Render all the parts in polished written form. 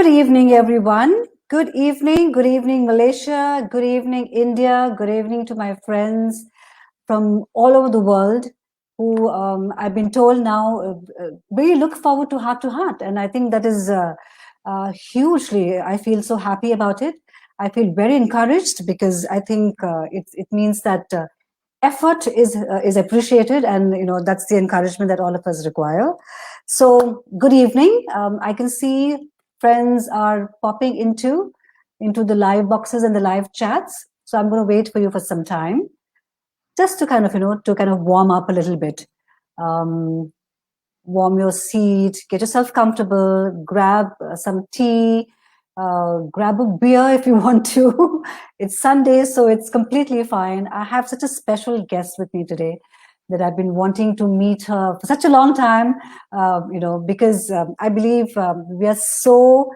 Good evening, everyone. Good evening, Malaysia. Good evening, India. Good evening to my friends from all over the world who I've been told now really look forward to Heart. And I think that is hugely, I feel so happy about it. I feel very encouraged because I think it means that effort is appreciated, and that's the encouragement that all of us require. So good evening. I can see friends are popping into the live boxes and the live chats, so I'm going to wait for you for some time just to kind of warm up a little bit. Warm your seat, get yourself comfortable, grab some tea, grab a beer if you want to. It's Sunday, so it's completely fine. I have such a special guest with me today that I've been wanting to meet her for such a long time, because I believe we are so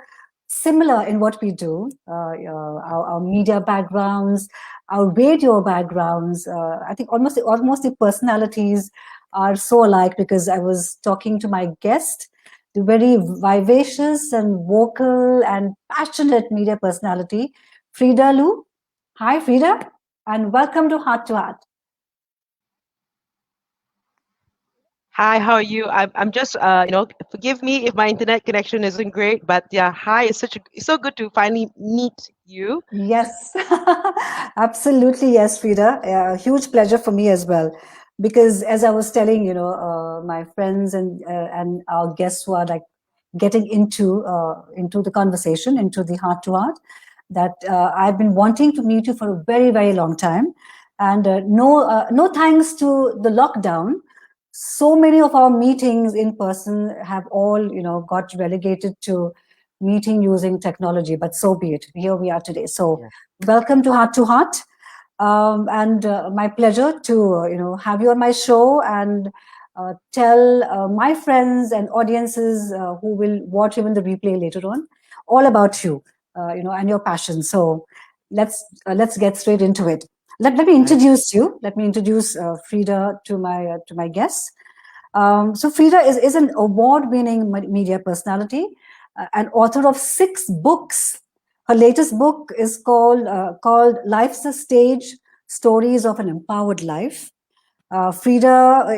similar in what we do, our media backgrounds, our radio backgrounds. I think almost the personalities are so alike, because I was talking to my guest, the very vivacious and vocal and passionate media personality, Freda Liu. Hi, Freda, and welcome to Heart to Heart. Hi, how are you? I'm just forgive me if my internet connection isn't great, but yeah, hi, it's so good to finally meet you. Yes, absolutely, yes, Freda. Huge pleasure for me as well, because as I was telling my friends and our guests who are like getting into the conversation, into the Heart to Heart, that I've been wanting to meet you for a very, very long time, and no thanks to the lockdown, so many of our meetings in person have all got relegated to meeting using technology, but so be it. Here we are today. So welcome to Heart, and my pleasure to have you on my show and tell my friends and audiences who will watch even the replay later on all about you, and your passion. So let's get straight into it. Let me introduce you. Let me introduce Freda to my guests. So Freda is an award-winning media personality, and author of 6 books. Her latest book is called Life's a Stage: Stories of an Empowered Life. Freda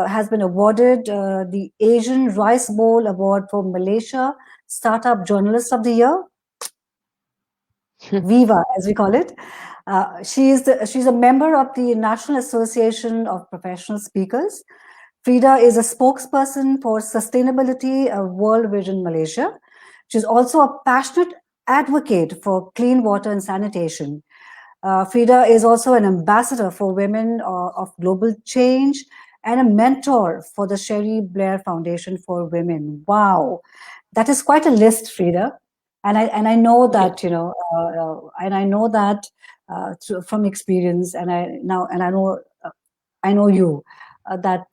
has been awarded the Asian Rice Bowl Award for Malaysia Startup Journalist of the Year, Viva, as we call it. She's a member of the National Association of Professional Speakers. Freda is a spokesperson for Sustainability World Vision Malaysia. She's also a passionate advocate for clean water and sanitation. Freda is also an ambassador for Women of Global Change and a mentor for the Sherry Blair Foundation for Women. Wow, that is quite a list, Freda. And I know that from experience, and I know you. That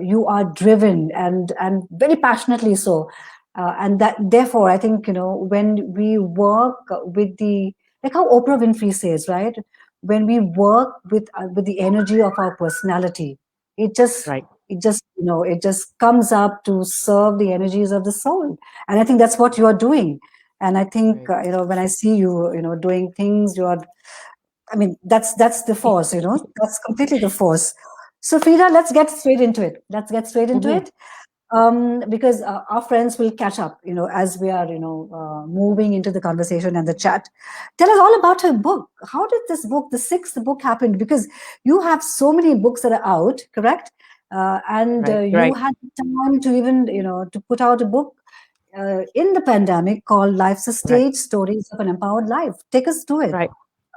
you are driven and very passionately so, and that therefore I think when we work with like how Oprah Winfrey says, right? When we work with the energy of our personality, it just comes up to serve the energies of the soul, and I think that's what you are doing. And I think when I see you doing things, that's the force, that's completely the force. So Freda, let's get straight into it. Because our friends will catch up, as we are, moving into the conversation and the chat. Tell us all about her book. How did this book, the 6th book, happen? Because you have so many books that are out, correct? You had time to even, to put out a book in the pandemic called Life's a Stage: Stories of an Empowered Life. Take us to it. Right.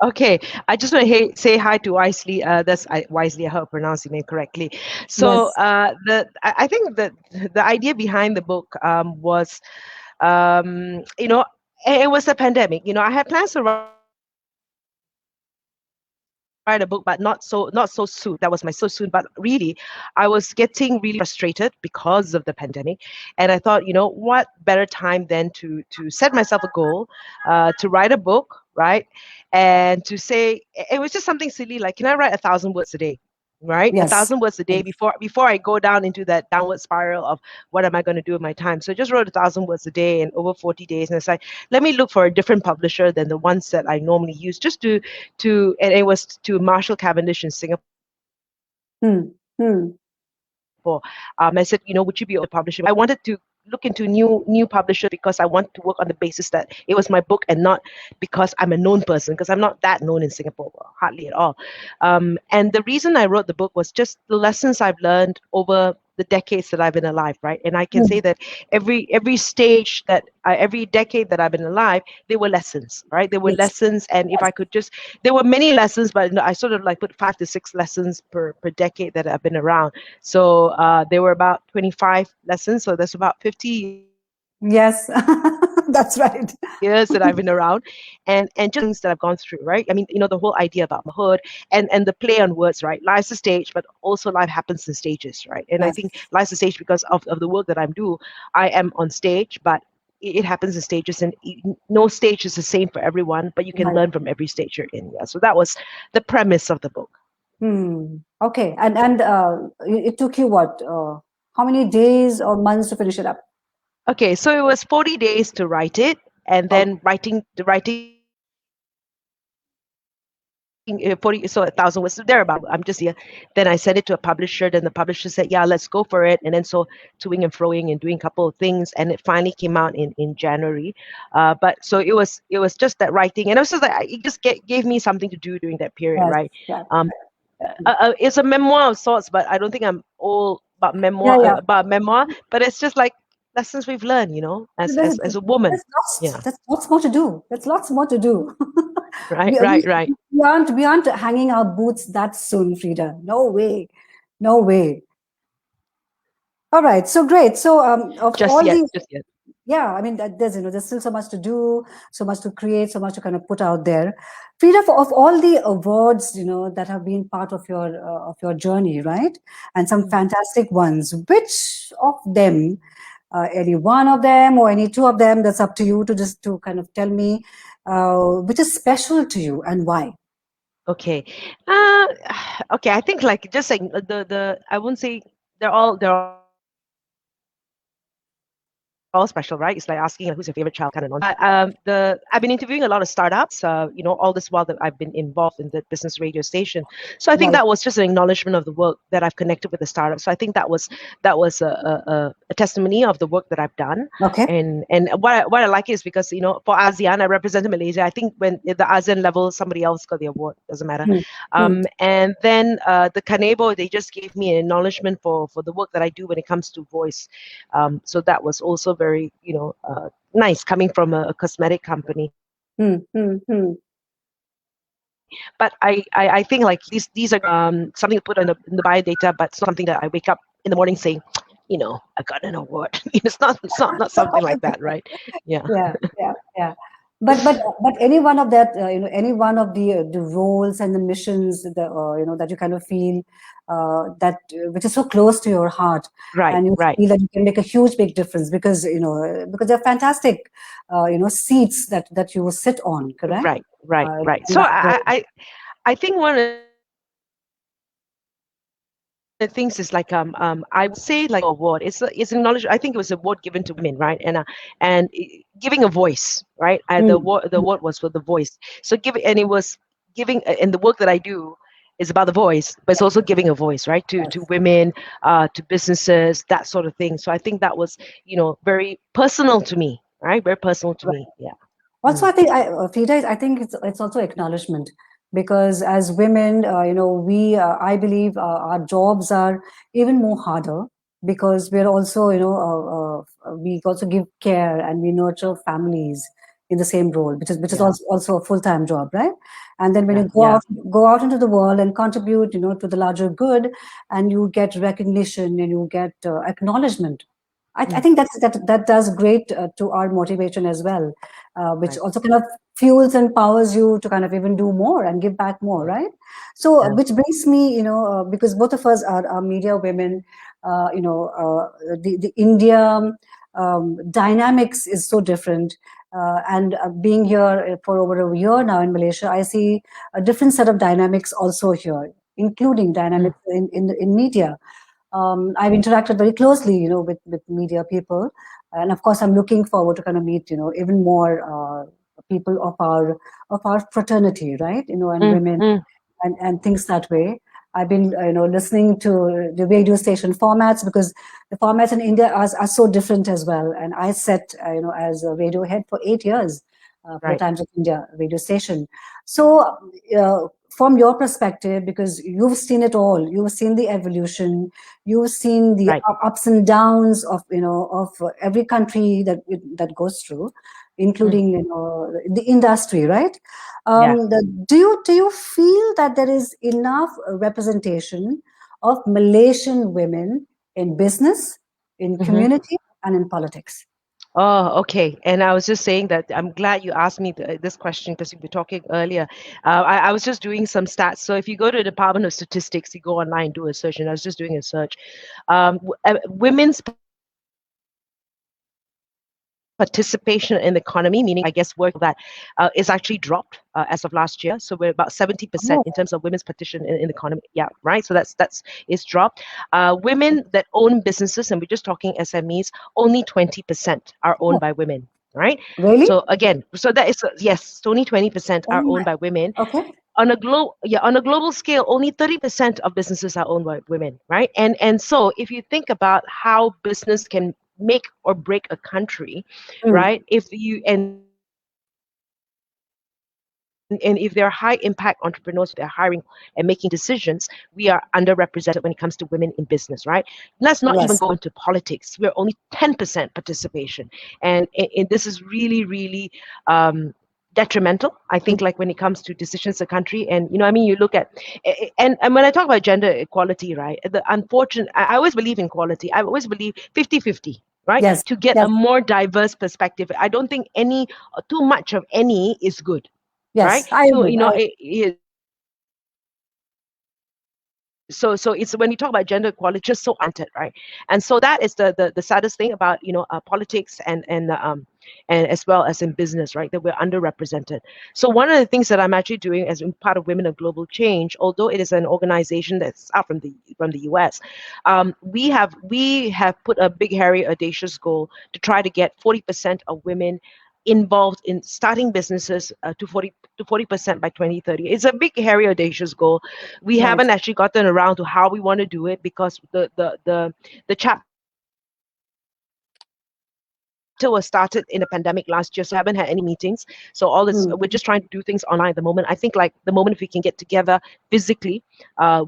Okay, I just want to say hi to Wisely. That's Wisely. I hope I'm pronouncing it correctly. So Yes. I think that the idea behind the book was, it was a pandemic. I had plans to write a book, but not so soon. That was my so soon. But really, I was getting really frustrated because of the pandemic, and I thought, what better time than to set myself a goal, to write a book, right? And to say, it was just something silly like, can I write 1,000 words a day? right? A Yes. thousand words a day Yes. before I go down into that downward spiral of what am I going to do with my time. So I just wrote 1,000 words a day in over 40 days, and it's like, let me look for a different publisher than the ones that I normally use, just and it was to Marshall Cavendish in Singapore. Hmm. Hmm. I said, would you be open to publishing? I wanted to look into new publishers because I want to work on the basis that it was my book and not because I'm a known person, because I'm not that known in Singapore, hardly at all. And the reason I wrote the book was just the lessons I've learned over the decades that I've been alive, right? And I can say Hmm. that every stage that every decade that I've been alive, there were lessons, right? There were Yes. lessons, and if Yes. I could just, there were many lessons, but I sort of like put 5 to 6 lessons per decade that I've been around. So there were about 25 lessons, so that's about 50 years that I've been around, Yes. That's right. and just the things that I've gone through, right? I mean, the whole idea about motherhood and the play on words, right? Life's a stage, but also life happens in stages, right? And I Yes. think life's a stage because of the work that I'm do. I am on stage, but it happens in stages, and no stage is the same for everyone, but you can Right. learn from every stage you're in. Yeah. So that was the premise of the book. Hmm. Okay. And it took you what? How many days or months to finish it up? Okay, so it was 40 days to write it, and Oh, then writing 40, so 1,000 words, so thereabout. I'm just here. Then I sent it to a publisher. Then the publisher said, "Yeah, let's go for it." And then so toing and froing and doing a couple of things, and it finally came out in January. But so it was just that writing, and it was just like it just gave me something to do during that period, yes. right? Yeah. Um, it's a memoir of sorts, but I don't think I'm all Yeah. Yeah. about memoir. But it's just like lessons we've learned, There's, as a woman. Yeah. there's lots more to do. There's lots more to do. Right. we, Right. we, Right. we aren't hanging our boots that soon, Frida. No way. No way. All right. So great. So of Just all yet. these, Just yet. yeah, I mean, there's there's still so much to do, so much to create, so much to kind of put out there. Frida, of all the awards that have been part of your journey, right? And some Mm. fantastic ones. Which of them, any one of them or any two of them, that's up to you to just to kind of tell me, which is special to you and why. Okay. Uh, okay. I think like just saying the I wouldn't say they're all special, right? It's like asking like, who's your favorite child kind of nonsense. I've been interviewing a lot of startups, all this while that I've been involved in the business radio station. So I think Right. that was just an acknowledgement of the work that I've connected with the startup. So I think that was a testimony of the work that I've done. Okay. And what I like is because for ASEAN, I represented Malaysia. I think when at the ASEAN level, somebody else got the award. Doesn't matter. Hmm. Hmm. And then the Kanebo, they just gave me an acknowledgement for the work that I do when it comes to voice. So that was also very, nice coming from a cosmetic company. Hmm. Hmm. Hmm. But I think like these are something to put in the bio data, but it's not something that I wake up in the morning saying, I got an award. It's not something like that, right? Yeah. Yeah, yeah, yeah. But any one of that, any one of the roles and the missions that you kind of feel that which is so close to your heart, Right, and you right, feel that you can make a huge big difference because because they're fantastic seats that you will sit on, correct? right, right, right. In So that I role. I I think one of the things is like I would say like award. It's acknowledged. I think it was an award given to women, right? And giving a voice, right? The award Mm, was for the mm, voice. So and the work that I do is about the voice, but it's also giving a voice, right? To yes, women, to businesses, that sort of thing. So I think that was very personal to me, right? Very personal to right. me. Yeah. Also, Mm. I think Frida, I think it's also acknowledgement because as women, we I believe our jobs are even more harder because we're also we also give care and we nurture families in the same role, which is Yeah. also a full time job, right? And then when Yeah. you Yeah. go out into the world and contribute, to the larger good, and you get recognition and you get acknowledgement. I Mm. think that does great to our motivation as well, which Right. also kind of fuels and powers you to kind of even do more and give back more, Yeah. right? So, Yeah. which brings me, because both of us are media women, the India dynamics is so different. And being here for over a year now in Malaysia, I see a different set of dynamics also here. including dynamics in media. I've interacted very closely, with media people, and of course, I'm looking forward to kind of meet, even more people of our fraternity, right? And women and things that way. I've been, listening to the radio station formats because the formats in India are so different as well. And I sat, as a radio head for 8 years for the Times of India radio station. So, from your perspective, because you've seen it all, you've seen the evolution, you've seen the ups and downs of every country that goes through, including the industry, right? Do you feel that there is enough representation of Malaysian women in business, in community, and in politics? Oh, okay. And I was just saying that I'm glad you asked me this question because we were talking earlier. I was just doing some stats. So if you go to the Department of Statistics, you go online, do a search, and I was just doing a search. Women's participation in the economy, meaning I guess work that is actually dropped as of last year. So we're about 70% in terms of women's participation in the economy. Yeah, right. So that's it's dropped. Women that own businesses, and we're just talking SMEs, only 20% are owned by women. Right. Really? So again, so that is yes, only 20% are owned by women. Okay. On a global scale, only 30% of businesses are owned by women, right? And so if you think about how business can make or break a country, right? If you and if they're high impact entrepreneurs, they're hiring and making decisions, we are underrepresented when it comes to women in business, right? Let's not even go into politics. We're only 10% participation. And this is really, really detrimental, I think, like when it comes to decisions in the country. And you look at and when I talk about gender equality, right, the unfortunate, I always believe in equality. I always believe 50-50, right? Yes. To get a more diverse perspective. I don't think too much of any is good. Yes, right? I So agree. So it's when you talk about gender equality, just so anted, right? And so that is the saddest thing about politics and as well as in business, right? That we're underrepresented. So one of the things that I'm actually doing as part of Women of Global Change, although it is an organization that's out from the US, we have put a big, hairy, audacious goal to try to get 40% of women involved in starting businesses to 40% by 2030. It's a big, hairy, audacious goal. We haven't actually gotten around to how we want to do it because the chapter was started in the pandemic last year, so I haven't had any meetings. So all this, we're just trying to do things online at the moment. I think like the moment if we can get together physically,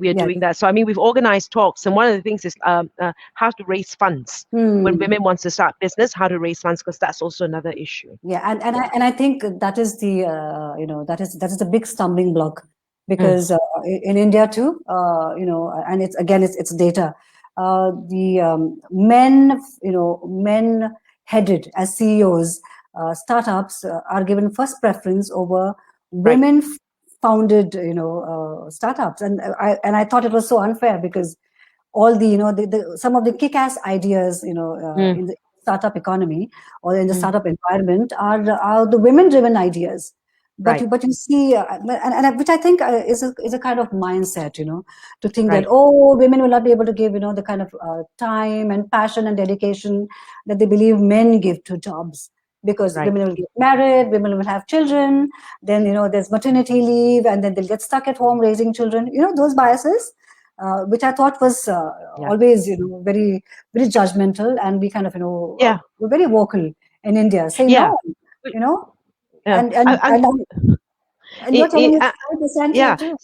we are doing that. So I mean, we've organized talks, and one of the things is how to raise funds when women want to start business. How to raise funds, because that's also another issue. Yeah, and I think that is the that is the big stumbling block, because in India too, and it's data. The men headed as CEOs, startups are given first preference over women founded startups, and I thought it was so unfair, because all the some of the kick-ass ideas in the startup economy or in the startup environment are the women-driven ideas. But you see, and which I think is a kind of mindset, to think that women will not be able to give the kind of time and passion and dedication that they believe men give to jobs, because women will get married, women will have children, then there's maternity leave, and then they'll get stuck at home raising children. Those biases, which I thought was always very, very judgmental, and we kind of we're very vocal in India, saying no, and you're telling me 5% here too.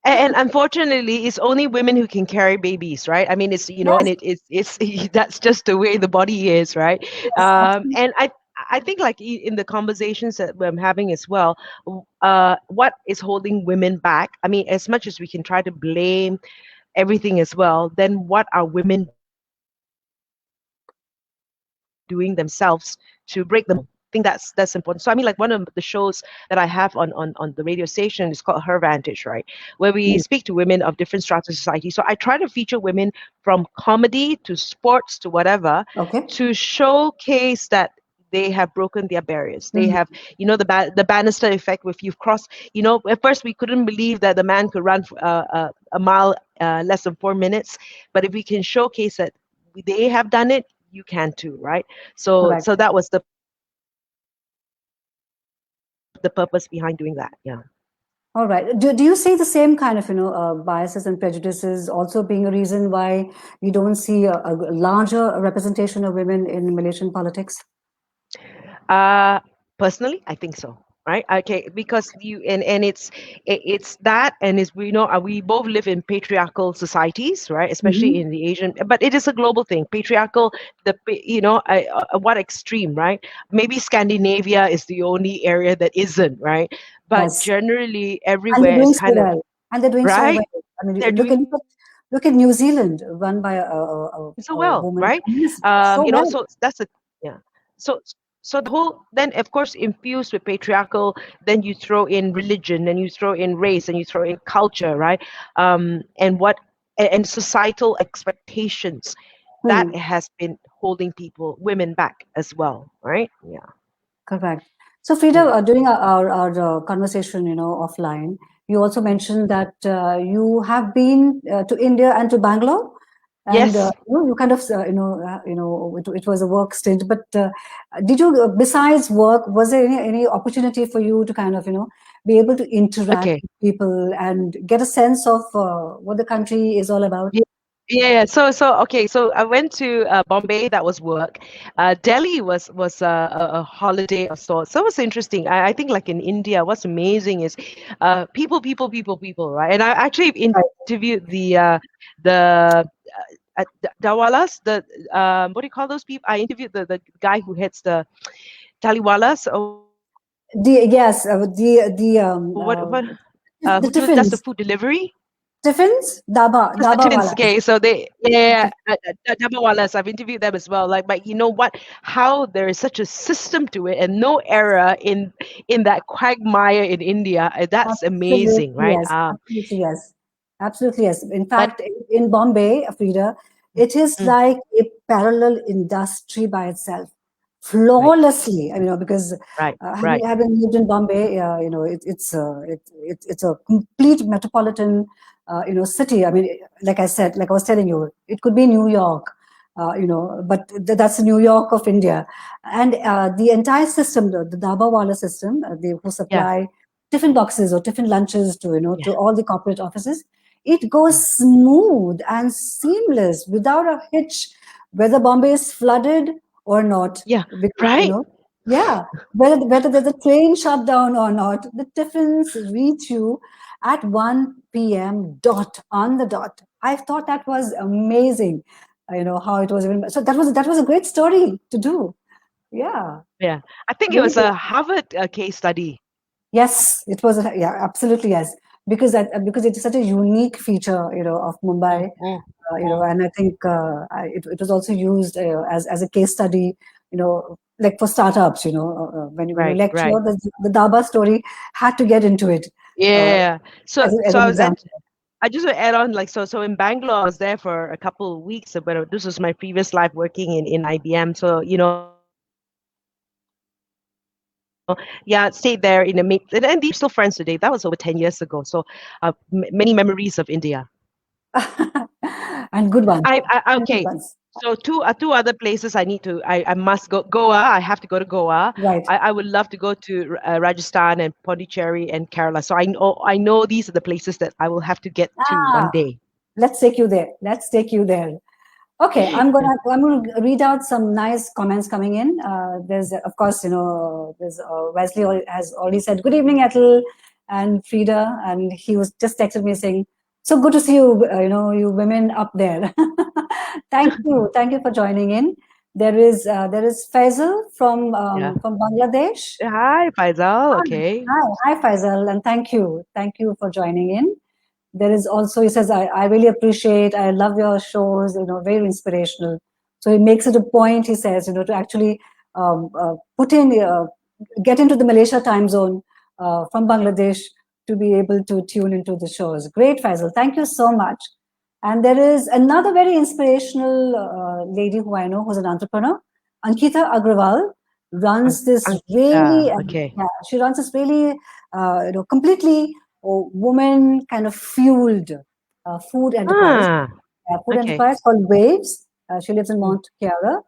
And unfortunately, it's only women who can carry babies, right? I mean, it's and it's that's just the way the body is, right? And I think like in the conversations that I'm having as well, what is holding women back? I mean, as much as we can try to blame everything as well, then what are women doing themselves to break them? I think that's important. So I mean, like one of the shows that I have on the radio station is called Her Vantage, right? Where we speak to women of different strata of society. So I try to feature women from comedy to sports to whatever, to showcase that they have broken their barriers. They Mhm. have, the banister effect. If you've crossed, at first we couldn't believe that the man could run a mile less than 4 minutes, but if we can showcase that they have done it, you can too, right? So Correct. so that was the purpose behind doing that. Yeah. All right. Do you see the same kind of, biases and prejudices also being a reason why you don't see a larger representation of women in Malaysian politics? Uh, Personally, I think so. Right? Okay, because and it's that, and is we both live in patriarchal societies, right? Especially Hmm. in the Asian, but it is a global thing. Patriarchal, what extreme, right? Maybe Scandinavia is the only area that isn't, right? But Yes. generally, And they're everywhere is doing so kind of well. And they're doing so right. well. I mean, They're doing look at New Zealand, run by so a well, woman right? prime minister. So well. So that's a yeah. So the whole, then of course infused with patriarchal, then you throw in religion, and you throw in race, and you throw in culture, right? And societal expectations that Hmm. has been holding women back as well, right? Yeah. Correct. So, Frida, Mm. during our conversation, offline, you also mentioned that you have been to India and to Bangalore, and Yes. you kind of, it was a work stint. But did you, besides work, was there any opportunity for you to kind of, be able to interact Okay. with people and get a sense of what the country is all about? Yeah, yeah. Okay. So I went to Bombay. That was work. Delhi was a holiday of sorts. So it was interesting. I think like in India, what's amazing is people, people, people, people, right? And I actually Right. interviewed the Dawalas. What do you call those people? I interviewed the guy who heads the Taliwalas. Or The yes, what the who does the tiffins, food delivery? tiffins, Just the daba twins. walas. Okay, so they, yeah, Wallace. I've interviewed them as well. Like, but you know what? How there is such a system to it, and no error in that quagmire in India. That's Absolutely amazing, right? yes. Absolutely yes. Absolutely yes. In But fact, in Bombay, Frida, it is mm, like a parallel industry by itself, right, flawlessly. I mean, because right, having right. lived in Bombay, it's a complete metropolitan, city. I mean, like I said, like I was telling you, it could be New York, but that's New York of India, and the entire system, the Dabawala system, they who Yeah, supply tiffin boxes or tiffin lunches to yeah, to all the corporate offices, it goes smooth and seamless without a hitch, whether Bombay is flooded or not, yeah, because right. yeah, whether there's a train shut down or not, the tiffins reach you at 1 p.m. dot, on the dot. I thought that was amazing, how it was even. So that was a great story to do. Yeah, Yeah, I think it really. was a Harvard case study. Yes, it was. Yeah, absolutely yes. Because it is such a unique feature, of Mumbai, Mm, mm, mm. and I think it was also used as a case study, like for startups, when you Right, lecture, right. the Daba story had to get into it uh, Yeah. So as so an I was at example. I just want to add on, like, so in Bangalore, I was there for a couple of weeks, but this was my previous life working in IBM. So, yeah, stayed there in a mate, and these are still friends today. That was over 10 years ago. So, many memories of India. And good ones, and good Okay. ones. So two other places I must go. Goa. I have to go to Goa. Right. I would love to go to Rajasthan and Pondicherry and Kerala. So I know these are the places that I will have to get to one Ah, day. let's take you there. Let's take you there. Okay, I'm gonna read out some nice comments coming in. There's of course there's Wesley has already said good evening Ethel and Frida, and he was just texted me saying so good to see you, you women up there. Thank you for joining in. There is Faisal Yeah. from Bangladesh. Hi, Faisal. Hi, Okay. hi Faisal, and thank you for joining in. There is also, he says, I really appreciate, I love your shows, very inspirational. So he makes it a point, he says, to actually put in, get into the Malaysia time zone from Bangladesh to be able to tune into the shows. Great, Faisal. Thank you so much. And there is another very inspirational lady who I know who's an entrepreneur, Ankita Agrawal. runs this Yeah, really, okay. yeah, she runs this really, completely woman kind of fueled food enterprise. Ah, Food okay. enterprise called Waves. She lives in Mm, Mount Kiara,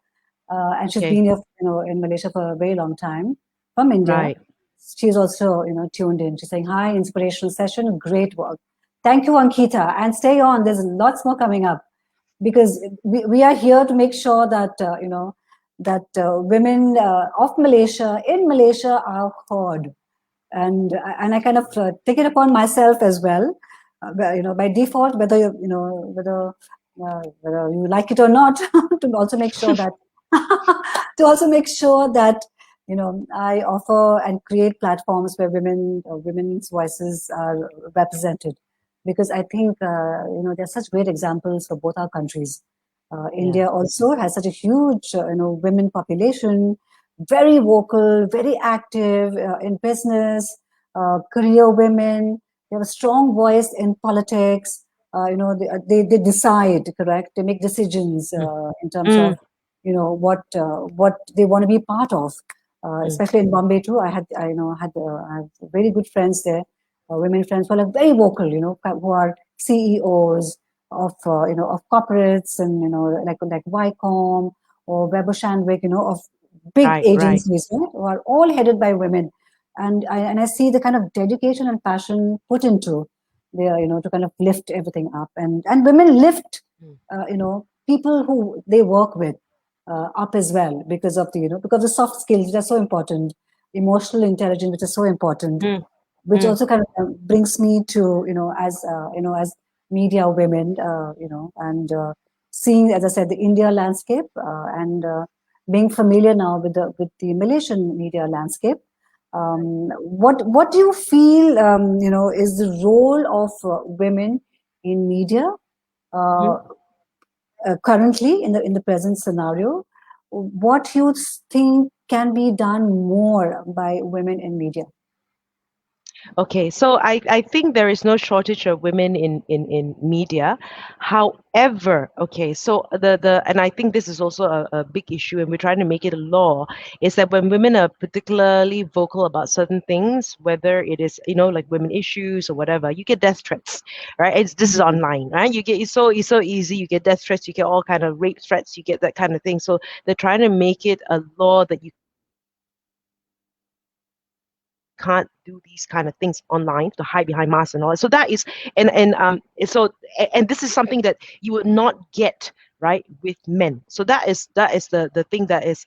and she's been okay. here, in Malaysia for a very long time. From India, Right. she's also, tuned in. She's saying, "Hi, inspirational session, great work. Thank you, Ankita, and stay on. There's lots more coming up because we are here to make sure that women of Malaysia in Malaysia are heard, and I kind of take it upon myself as well, by default, whether whether you like it or not, to also make sure that I offer and create platforms where women's voices are represented, because I think there's such great examples for both our countries. Yeah. India also has such a huge women population, very vocal, very active in business, career women. They have a strong voice in politics. They decide, correct? They make decisions Mm, in terms of mm, what they want to be part of. mm. Especially in Bombay too, I have very good friends there, women friends who are like very vocal, who are CEOs of of corporates, and like Wycom or Weber Shandwick, of big Right, right. agencies, right, who are all headed by women. And I see the kind of dedication and passion put into there, to kind of lift everything up, and women lift, Mm, people who they work with up as well, because of the soft skills which are so important, emotional intelligence which is so important, mm, which mm. also kind of brings me to as media women, and seeing, as I said, the India landscape, and being familiar now with the Malaysian media landscape. What do you feel is the role of women in media uh, Mhm. currently in the present scenario? What you think can be done more by women in media? Okay, so I think there is no shortage of women in media. However, okay, so and I think this is also a big issue, and we're trying to make it a law, is that when women are particularly vocal about certain things, whether it is, like women issues or whatever, you get death threats, right? This is Mhm. online, right? You get it's so easy, you get death threats, you get all kind of rape threats, you get that kind of thing. So they're trying to make it a law that you can't do these kind of things online, to hide behind masks and all that. So that is, and this is something that you would not get right with men. So that is the thing that is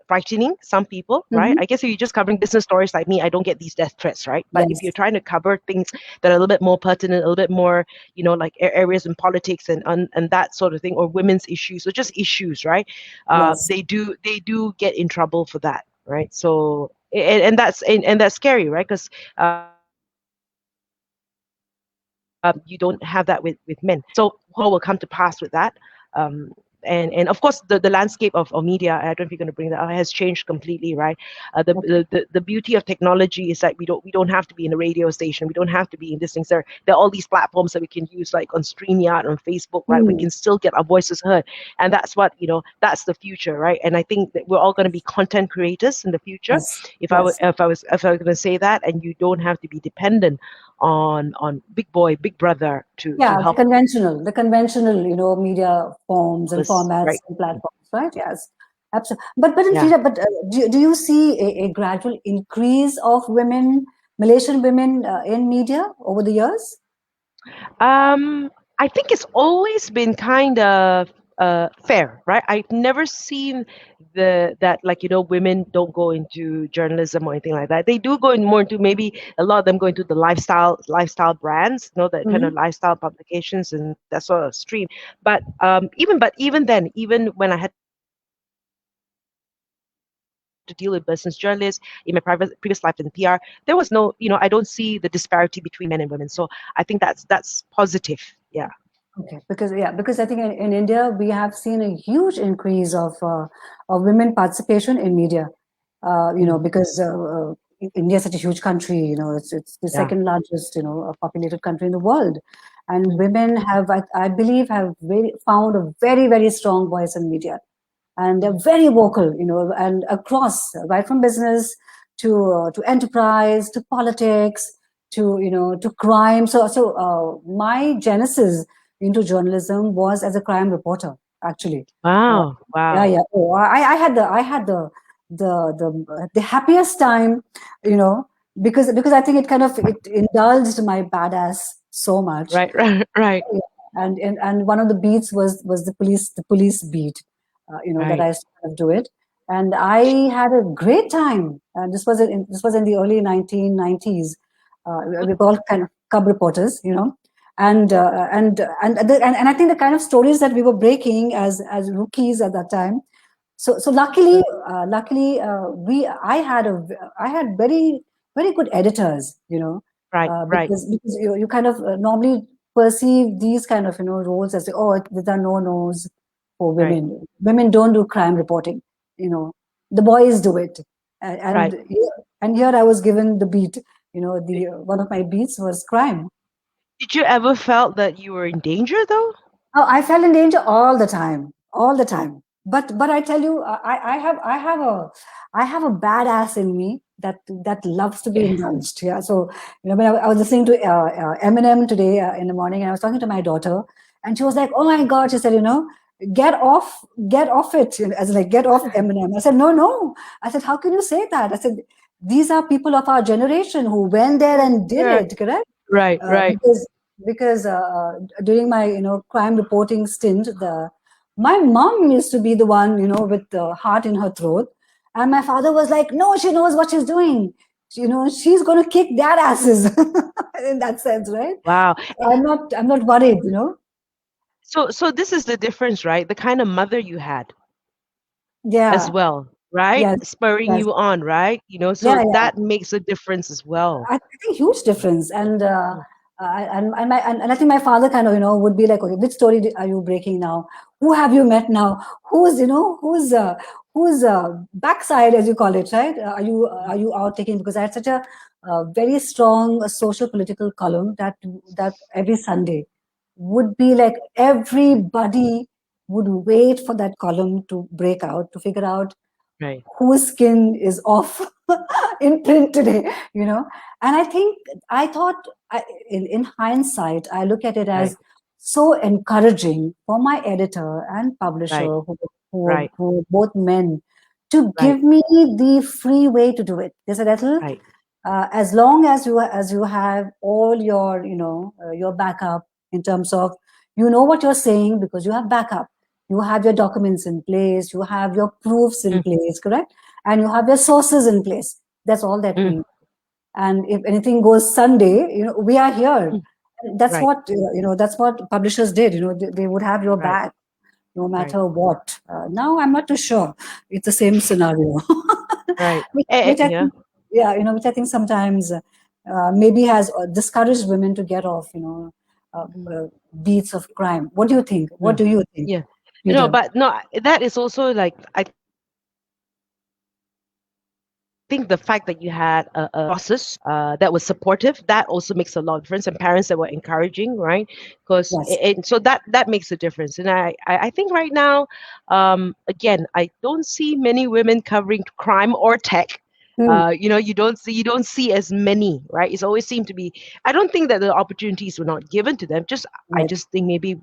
frightening some people, right? Mhm. I guess if you're just covering business stories like me, I don't get these death threats, right? But if you're Yes, trying to cover things that are a little bit more pertinent, a little bit more, like areas in politics and that sort of thing, or women's issues, or just issues, right? yes. They do get in trouble for that, right? So and that's scary, right? Because you don't have that with men. So what will come to pass with that? And of course the landscape of media, I don't know if you're going to bring that up, has changed completely, right? Okay. The beauty of technology is that we don't have to be in a radio station, we don't have to be in these things. There are all these platforms that we can use, like on StreamYard, on Facebook, right? We Hmm. can still get our voices heard, and that's what, that's the future, right? And I think that we're all going to be content creators in the future, Yes, if I was yes. going to say that, and you don't have to be dependent on big boy, big brother to Yeah, help media forms and us, formats right? and platforms, right? Yes, absolutely. But in Yeah. Frida, do you see a gradual increase of Malaysian women in media over the years? I think it's always been kind of fair, right? I've never seen that, like, women don't go into journalism or anything like that. They do go in more into, maybe a lot of them go into the lifestyle brands, that kind of Hmm. lifestyle publications and that sort of stream. But even then, even when I had to deal with business journalists in my previous life in PR, there was no, I don't see the disparity between men and women. So I think that's positive. Yeah. Okay, because I think in India we have seen a huge increase of women participation in media. Mm, Because India is such a huge country. It's the yeah. second largest populated country in the world, and Mm, women have, I believe, have found a very, very strong voice in media. and they're very vocal, and across, right from business to enterprise to politics to crime. So my genesis into journalism was as a crime reporter, actually. Uh, Wow. yeah, Wow. yeah. Oh, I had the happiest time, because I think it indulged my badass so much. Right. Right. Right. Yeah. And one of the beats was the police beat, that I Right. used to kind of do it, and I had a great time. And this was in the early 1990s. We were all kind of cub reporters, and I think the kind of stories that we were breaking as rookies at that time. So luckily, I had very good editors, Right. Right. because you kind of normally perceive these kind of roles as, oh, there are no nos for Right. women. Women don't do crime reporting, you know. The boys do it, and Right. here I was given the beat. The one of my beats was crime. Did you ever felt that you were in danger though? Oh, I fell in danger all the time, all the time. But I tell you, I have a badass in me that loves to be Okay. indulged. Yeah. So when I was listening to Eminem today in the morning, and I was talking to my daughter, and she was like, "Oh my God!" She said, get off it." As like, get off Eminem. I said, "No, no." I said, "How can you say that?" I said, "These are people of our generation who went there and did Yeah. it, correct?" Right. Right. Because during my crime reporting stint, the my mom used to be the one with the heart in her throat, and my father was like, no, she knows what she's doing. She's going to kick their asses. In that sense, right? Wow. I'm not worried. So this is the difference, right? The kind of mother you had as Yeah. well, right? Yes. Spurring Yes. you on, right? Yeah, So yeah. that makes a difference as well. I think huge difference, and Mm. I think my father kind of would be like, okay, which story are you breaking now? Who have you met now? Who's backside, as you call it, right? Are you out taking? Because I had such a very strong social political column that every Sunday would be like everybody would wait for that column to break out to figure out Right. whose skin is off in print today, and I thought, in hindsight, I look at it Right. as so encouraging for my editor and Right. publisher, who Right. were both men, to Right. give me the free way to do it. They said, Ethel, Right. as long as you have all your backup, in terms of what you're saying, because you have backup, you have your documents in place, you have your proofs in Mm. place, correct, and you have your sources in place. That's all that we Mm. need. And if anything goes Sunday, we are here. Mm. That's Right. what that's what publishers did. They would have your Right. back no Right. matter what. Now I'm not too sure it's the same scenario. Right. which I Yeah. think, yeah, which I think sometimes maybe has discouraged women to get off, uh, Mm. uh, beats of crime. What do you think? What Mm. do you think, Yeah. No, Peter? but no, that is also like I think the fact that you had bosses that was supportive, that also makes a lot of difference, and parents that were encouraging, right? Because Yes. so that makes a difference. And I think right now, again, I don't see many women covering crime or tech. Hmm. You don't see as many, right? It's always seemed to be. I don't think that the opportunities were not given to them. I Right. just think maybe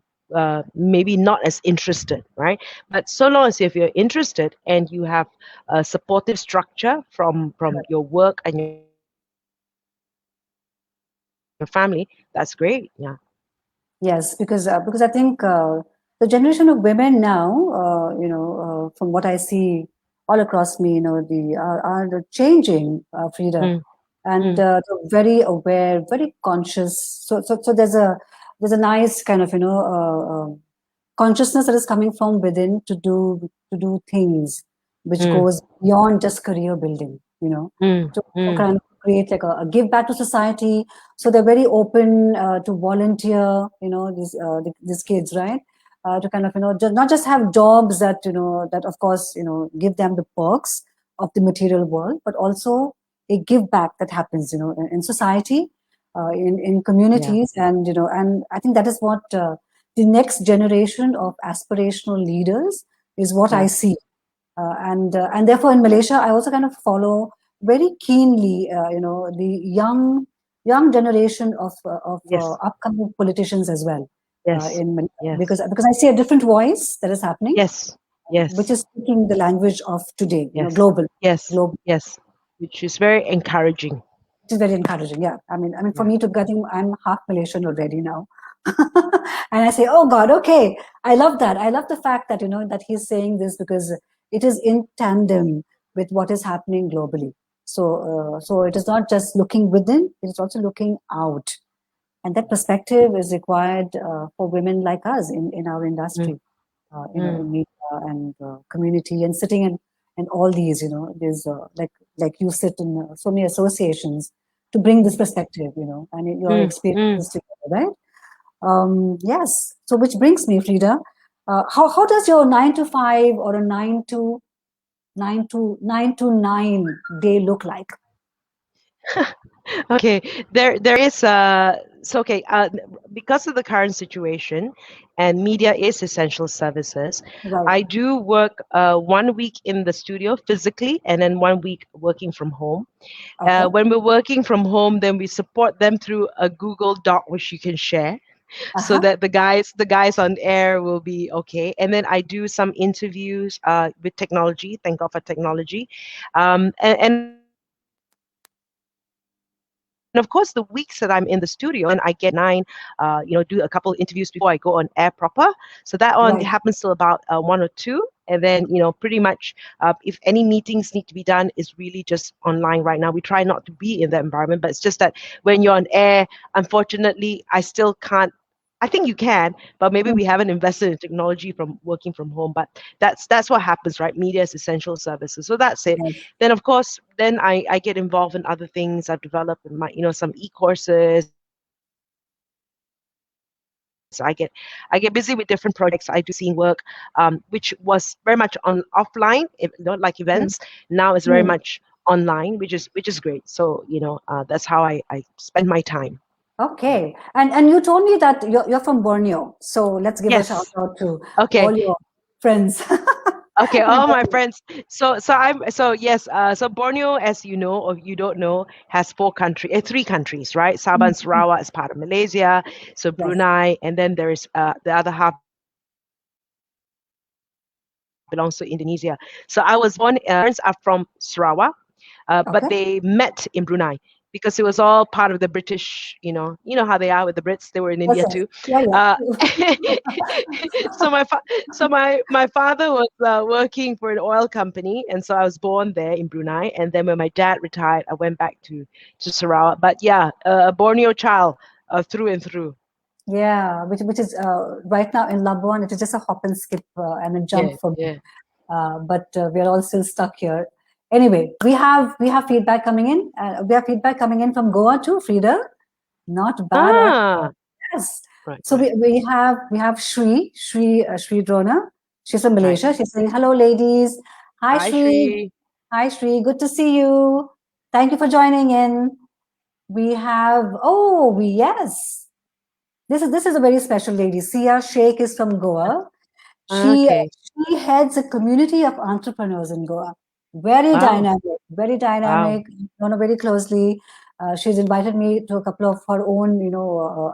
not as interested, right? But so long as if you're interested and you have a supportive structure from your work and your family, that's great. Yeah. Yes, because I think the generation of women now, from what I see all across me, are changing, Frida, Mm, and mm, they're very aware, very conscious. So there's a nice kind of consciousness that is coming from within to do things which mm, goes beyond just career building, mm, to mm. kind of create like a give back to society. So they're very open to volunteer, these kids, right? To kind of not just have jobs that of course give them the perks of the material world, but also a give back that happens in society, in Yeah. communities, and I think that is what the next generation of aspirational leaders is what I Yeah. see. And therefore in Malaysia, I also kind of follow very keenly, the young generation of Yes. upcoming politicians as well, Yes. in Yes. because I see a different voice that is happening, Yes. which Yes. is speaking the language of today, Yes. global, Yes. global. Yes. Which is very encouraging. Which is very encouraging. Yeah, I mean, for Yeah. me to getting, I'm half Malaysian already now, and I say, oh God, okay, I love that. I love the fact that that he's saying this because it is in tandem with what is happening globally. So it is not just looking within; it is also looking out, and that perspective is required for women like us in our Mm. industry, Mm. in media and community, and sitting in all these, there's like you sit in so many associations to bring this Mm. perspective, and your Mm. Mm. experiences together, right? Yes. So which brings me, Frida, how does your 9 to 5 or a nine to nine day look like? Okay, there is so okay because of the current situation, and media is essential services. Right. I do work 1 week in the studio physically, and then 1 week working from home. Okay. When we're working from home, then we support them through a Google Doc, which you can share, so Uh-huh. that the guys on air will be okay. And then I do some interviews with technology. Thank God for technology, and of course the weeks that I'm in the studio, then I get to do a couple interviews before I go on air proper. So that one happens till about 1 or 2, Right. and then pretty much if any meetings need to be done, is really just online right now. We try not to be in that environment, but it's just that when you're on air, unfortunately, I still can't. I think you can, but maybe we haven't Mm. invested in technology from working from home. But that's what happens, right? Media is essential services, so that's it. Yes. Then of course, then I get involved in other things. I've developed in my some e-courses. I get busy with different projects. I do seeing work, which was very much on offline, like events. Mm. Now is very Mm. much online, which is great. So that's how I spend my time. Okay. And you told me that you're from Borneo. So let's give a shout Yes. out to Okay. all your friends Okay, in all my Borneo. friends. So yes. So Borneo, as you know or you don't know, has 3 countries, right? Sabah Mm, and mm. Sarawak is part of Malaysia. So Yes. Brunei, and then there is the other half belongs to Indonesia. So I was born. My parents are from Sarawak, but they met in Okay. Brunei because it was all part of the British. You know how they are with the Brits. They were in India too. Yes, yes. Yeah, Uh, yeah. so my father was working for an oil company, and so I was born there in Brunei. And then when my dad retired, I went back to Sarawak. But yeah, a Borneo child through and through. Yeah, which is right now in Labuan, it is just a hop and skip and a jump Yeah, for me. yeah. But we are all still stuck here. Anyway, we have feedback coming in. We have feedback coming in from Goa too, Frida. Not bad at all. Ah, Yes. right, So right, we have Shri Drona. She's from right. Malaysia. She's saying hello, ladies. Hi, Hi, Shri. Shri. Hi, Shri. Good to see you. Thank you for joining in. We have yes. This is a very special lady. Sia Sheikh is from Goa. She Okay. she heads a community of entrepreneurs in Goa. Very Wow. dynamic, very Wow. dynamic. Know her very closely. She's invited me to a couple of her own,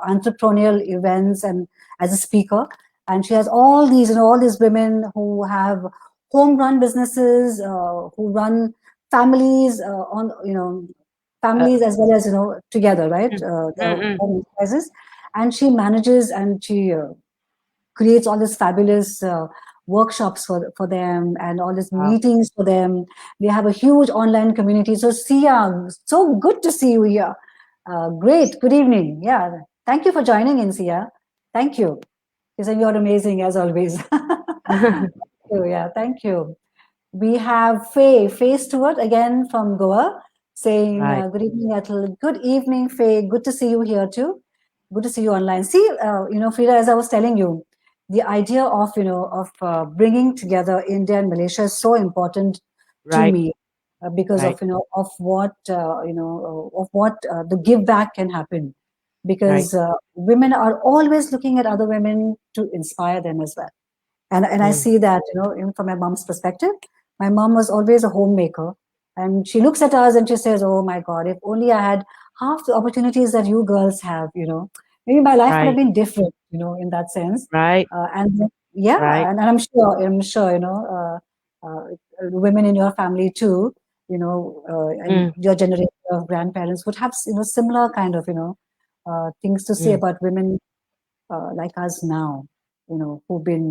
entrepreneurial events and as a speaker. And she has all these, all these women who have home-run businesses, who run families families Uh, as well as together, right? mm, Their mm, mm. home enterprises, and she manages and she creates all these fabulous workshops for them and all these Wow. meetings for them. They have a huge online community. So Sia, so good to see you here. Great. Good evening. Yeah. Thank you for joining in, Sia. Thank you. You're amazing as always. Yeah, thank you. We have Faye Stewart again from Goa saying, Right, good evening, Ethel. Good evening, Faye. Good to see you here too. Good to see you online. See, Frida, as I was telling you, the idea of bringing together India and Malaysia is so important to right, me because right, of what the give back can happen. right. Because women are always looking at other women to inspire them as well. And I see that, even from my mom's perspective. My mom was always a homemaker, and she looks at us and she says, "Oh my God, if only I had half the opportunities that you girls have, maybe my life would have Right. been different, in that sense." Right. And yeah, Right. and I'm sure, women in your family too, and Mm, your generation of grandparents would have, similar kind of, things to say mm, about women like us now, who've been,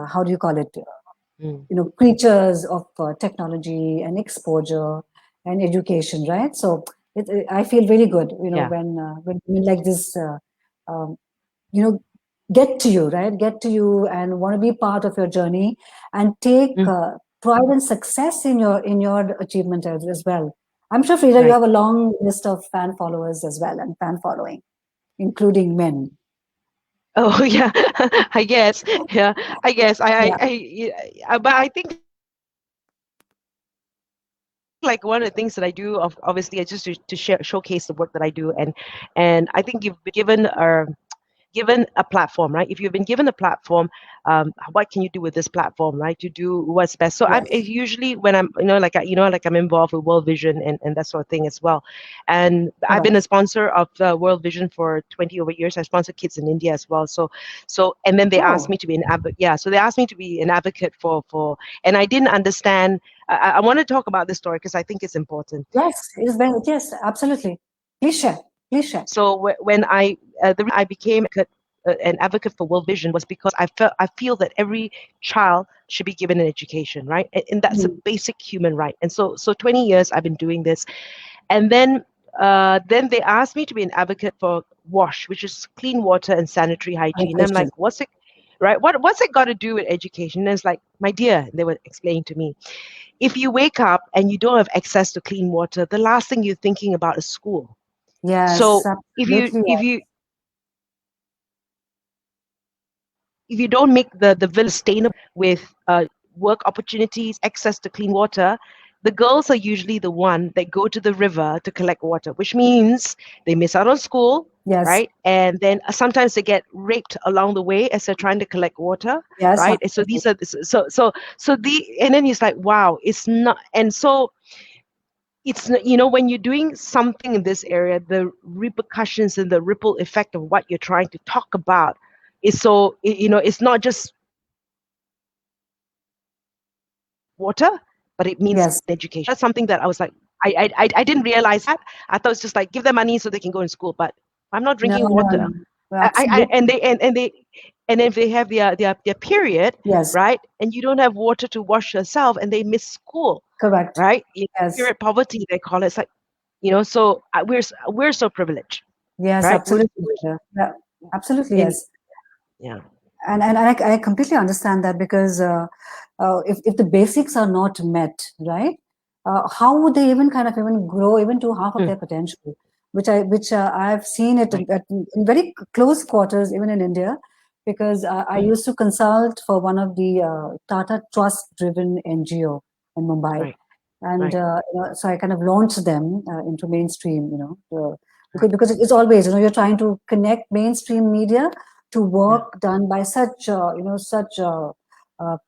how do you call it, mm. creatures of technology and exposure and education, right? So I feel really good, Yeah. when women like this, um, you know, get to you, right? Get to you and want to be part of your journey and take Mm, pride and success in your achievement as well. I'm sure, Freda, you right. have a long list of fan followers as well and fan following, including men. Oh yeah, I guess. Yeah, I guess. Yeah. But I think like one of the things that I do, obviously, is just to showcase the work that I do, and I think you've been given a platform, right? If you've been given a platform, what can you do with this platform, right? To do what's best. So I'm Yes. usually when I'm, like I'm involved with World Vision and that sort of thing as well. And I've been Correct. a sponsor of World Vision for 20 over years. I sponsor kids in India as well. And then they asked Oh, me to be an advocate. Yeah, so they asked me to be an advocate and I didn't understand. I want to talk about this story because I think it's important. yes. It's very, yes, absolutely. Please share. Please share. So when the reason I became an advocate for World Vision was because I feel that every child should be given an education, right? And that's a Mm, basic human right. And so 20 years I've been doing this, and then they asked me to be an advocate for WASH, which is clean water and sanitary hygiene. I'm education. like, what's it? Right? What's it got to do with education? And it's like, my dear, they were explaining to me, if you wake up and you don't have access to clean water, the last thing you're thinking about is school. Yes, So if you absolutely. if you if you don't make the village sustainable with work opportunities, access to clean water, the girls are usually the one that go to the river to collect water, which means they miss out on school, Yes. right? And then sometimes they get raped along the way as they're trying to collect water, Yes, right? And so absolutely. these are and then it's like, wow, it's not. And so when you're doing something in this area, the repercussions and the ripple effect of what you're trying to talk about is it's not just water, but it means Yes. education. That's something that I was like, I didn't realize that. I thought it's just like give them money so they can go in school, but I'm not No, drinking no, water. no. I Absolutely. and if they have their period, Yes. right, and you don't have water to wash yourself, and they miss school, Correct. right? Yes. Period poverty they call it. It's like so we're so privileged, Yes, right? absolutely. Yeah, absolutely. In Yes. yeah, And I completely understand that because if the basics are not met, right, how would they even kind of even grow even to half of mm, their potential? Which I've seen it right, in very close quarters, even in India, because I mm, used to consult for one of the Tata Trust-driven NGO in Mumbai, right, and right, so I kind of launched them into mainstream, right, because it's always, you're trying to connect mainstream media to yeah, work done by such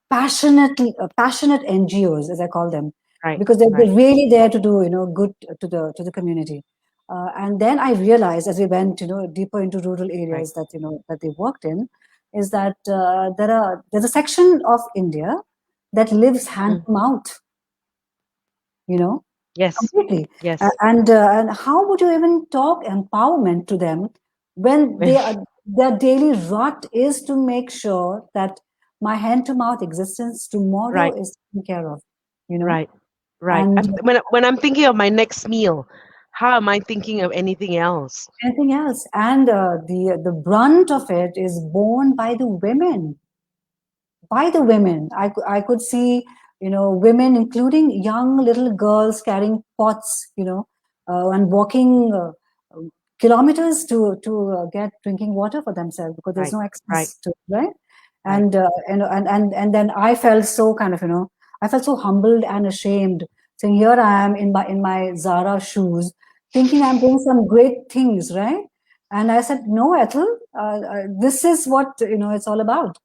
passionate NGOs, as I call them, right, because they're right, really there to do good to the community. And then I realized as we went deeper into rural right, areas that they worked in, is that there's a section of India that lives hand mm, to mouth, you know yes, completely. yes, And how would you even talk empowerment to them when their daily rut is to make sure that my hand to mouth existence tomorrow right, is taken care of, right, right. and When I'm thinking of my next meal, how am I thinking of anything else? anything else. And the brunt of it is borne by the women. I could see, women, including young little girls carrying pots, and walking kilometers to get drinking water for themselves because there's Right, no right, access to it, right? right, And then I felt so kind of, I felt so humbled and ashamed, saying, here I am in my Zara shoes, thinking I'm doing some great things, right? And I said, no, Ethel, this is what it's all about.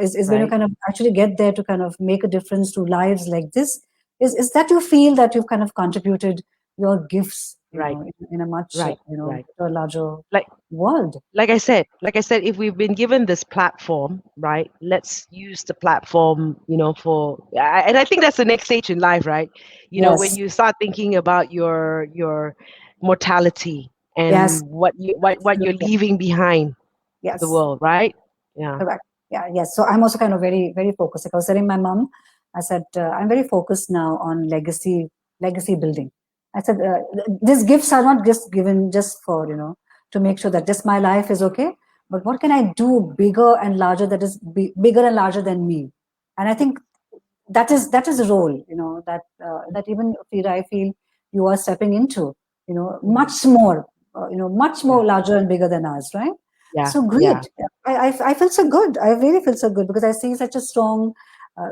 is when you right, kind of actually get there to kind of make a difference to lives like this. Is that you feel that you've kind of contributed your gifts, right, in a much, right, right. to a larger Like world. like I said, if we've been given this platform, right, let's use the platform, and I think that's the next stage in life, right? When Yes, you start thinking about your mortality yes, and what you're absolutely. leaving behind to the Yes. world, right? Yeah, Correct. Yeah, yes. So I'm also kind of very, very focused. Like I was telling my mom, I said, I'm very focused now on legacy building. I said, these gifts are not just given just for, to make sure that just my life is okay, but what can I do bigger and larger that is bigger and larger than me? And I think that is a role, that even Frida, I feel you are stepping into, mm, much yeah, more larger and bigger than us, right? yeah, So yeah. great. I feel so good. I really feel so good because I see such a strong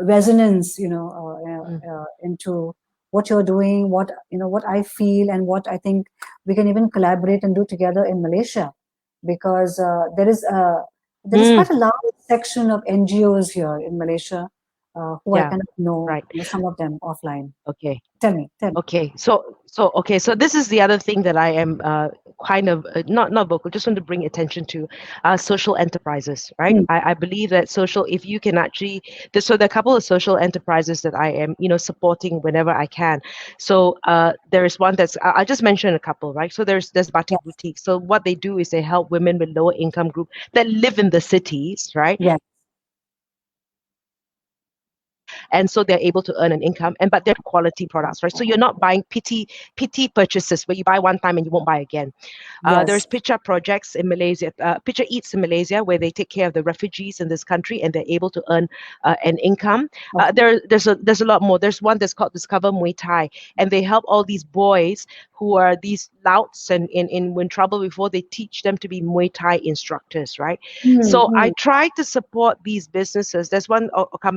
resonance, Mm, into what you're doing, what I feel, and what I think we can even collaborate and do together in Malaysia, because there is mm, quite a large section of NGOs here in Malaysia, who I yeah, kind of know, right. some of them offline. Okay. Tell me. Okay, so this is the other thing that I am kind of not vocal, just want to bring attention to social enterprises, right? Hmm. I believe that social, if you can actually, so there are a couple of social enterprises that I am, supporting whenever I can. So there is one that's I'll just mention a couple, right? So there's Batik Yes, Boutique. So what they do is they help women with lower income group that live in the cities, right? yes. And so they're able to earn an income, and but they're quality products, right? So you're not buying pity purchases where you buy one time and you won't buy again. There's Yes. Pitcha projects in Malaysia, Pitcha Eats in Malaysia, where they take care of the refugees in this country and they're able to earn an income. Okay. There's a lot more. There's one that's called Discover Muay Thai, and they help all these boys who are these louts and in trouble before, they teach them to be Muay Thai instructors, right? So I Hmm. try to support these businesses. There's one